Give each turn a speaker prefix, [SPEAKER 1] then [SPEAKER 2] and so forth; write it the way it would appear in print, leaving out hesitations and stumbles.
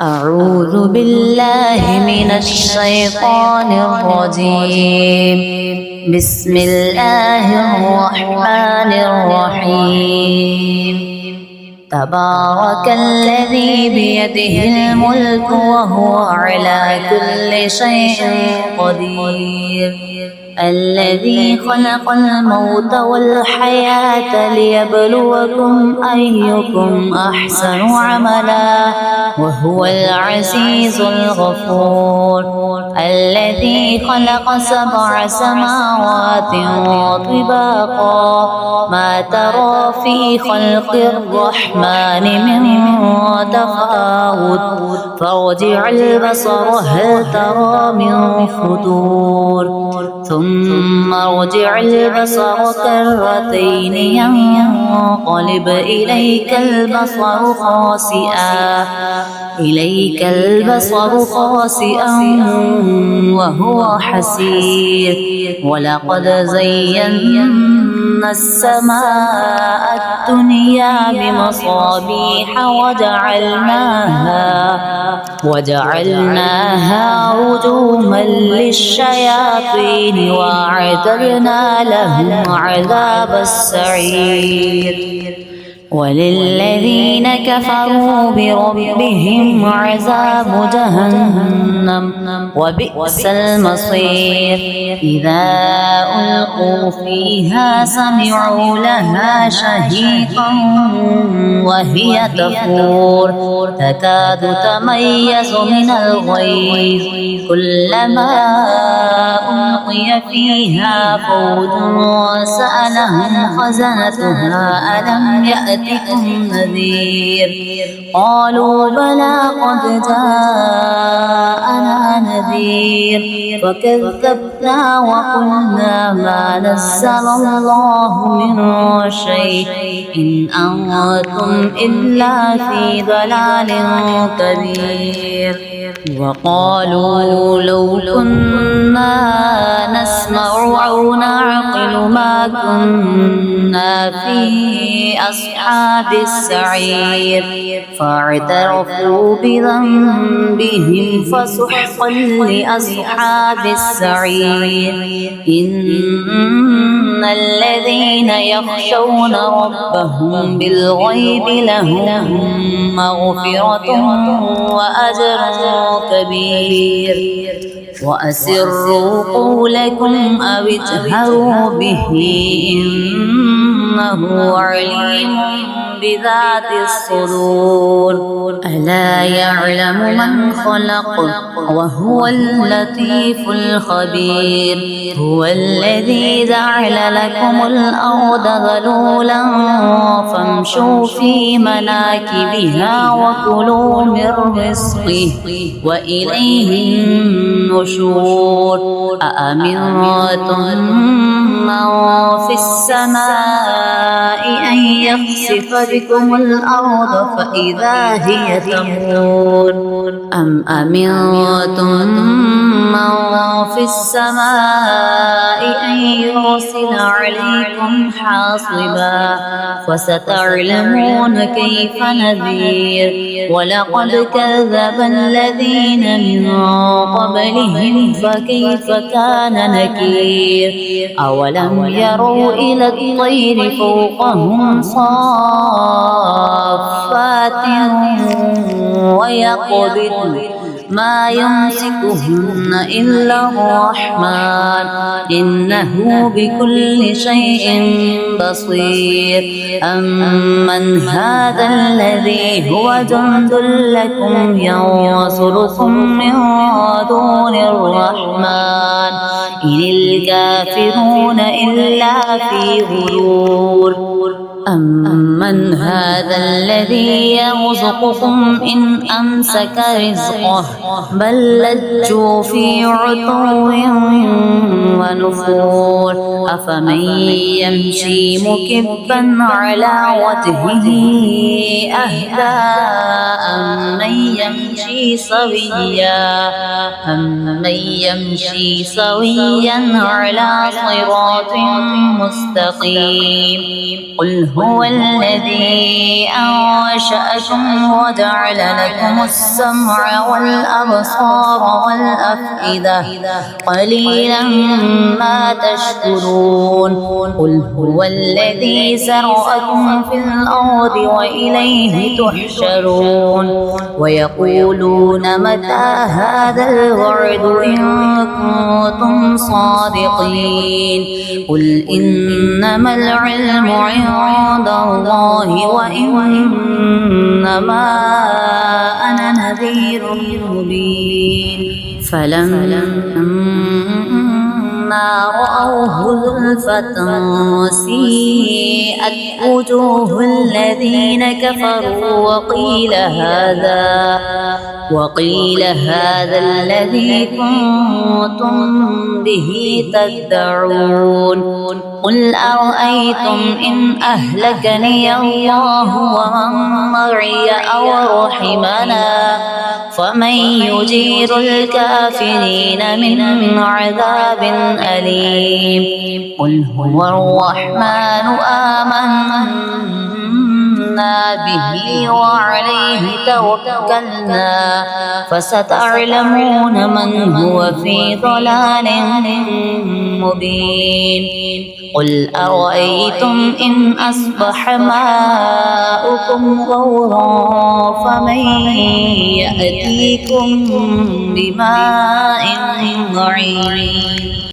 [SPEAKER 1] أعوذ بالله من الشيطان الرجيم. بسم الله الرحمن الرحيم. تبارك الذي بيده الملك وهو على كل شيء قدير. الذي خلق الموت والحياة ليبلوكم أيكم أحسن عملا وهو العزيز الغفور. الذي خلق 7 سماوات طباقا ما ترى في خلق الرحمن من تفاوت فارجع البصر هل ترى من فطور ثم ارجع البصر كرتين ينقلب إليك البصر خاسئا وهو حسير. ولقد زينا السماء الدنيا بمصابيح وجعلناها رجوما للشياطين وأعتدنا لهم عذاب السعير. وللذين كفروا بربهم عذاب جهنم وبئس المصير. إذا ألقوا فيها سمعوا لها شهيقا وهي تفور تكاد تميز من الغيظ كلما ألقي فيها فوج سألهم خزنتها ألم يأتكم نذير قالوا بلى قد جاءنا نذير فكذبنا وقلنا ما نزل الله من شيء إن أنتم إلا في ضلال كبير. وقالوا لو كنا نسمع أو نعقل ما كنا في أصحاب السعير فاعترفوا بذنبهم فسحقا لأصحاب السعير. إن الذين يخشون ربهم بالغيب لهم مغفرة وأجر كبير. وأسروا قولكم أو اجهروا به إنه عليم بذات الصدور. ألا يعلم من خلق وهو اللطيف الخبير. هو الذي جعل لكم الأرض ذلولا فامشوا في مناكبها وكلوا من رزقه وإليه النشور. أأمنتم من في السماء أن يخسف بكم الأرض فإذا هي تمور أم أمنتم من في السماء أن يرسل عليكم حاصبا فستعلمون كيف نذير. ولقد كذب الذين من قبلهم فكيف كان نكير. أولم يروا إلى الطير فوقهم صافات ويقبضن ما يمسكهن إلا الرحمن إنه بكل شيء بصير. أمن هذا الذي هو جند لكم ينصركم من دون الرحمن إن الكافرون إلا في غرور. أمن هذا الذي يرزقكم إن أمسك رزقه بل لجوا في عتو ونفور. أفمن يمشي مكبا على وجهه أهدى أمن يمشي سويا على صراط مستقيم. قل هو الذي أنشأكم وجعل لكم السمع والأبصار والأفئدة قليلا ما تشكرون قل هو الذي زرعكم في الأرض وإليه تحشرون ويقولون متى هذا الوعد إن كنتم صادقين قل إنما العلم عند الله وإنما أنا نذير مبين فلما رأوه زلفة سيئت وجوه الذين كفروا وقيل هذا الذي كنتم به تدعون قل أرأيتم إن أهلكني الله ومن معي أو رحمنا فمن يجير الكافرين من عذاب أليم قل هو الرحمن آمنا به وعليه توكلنا فستعلمون من هو في ضلال مبين قل أرأيتم إن أصبح ماؤكم غورا فمن يأتيكم بماء معين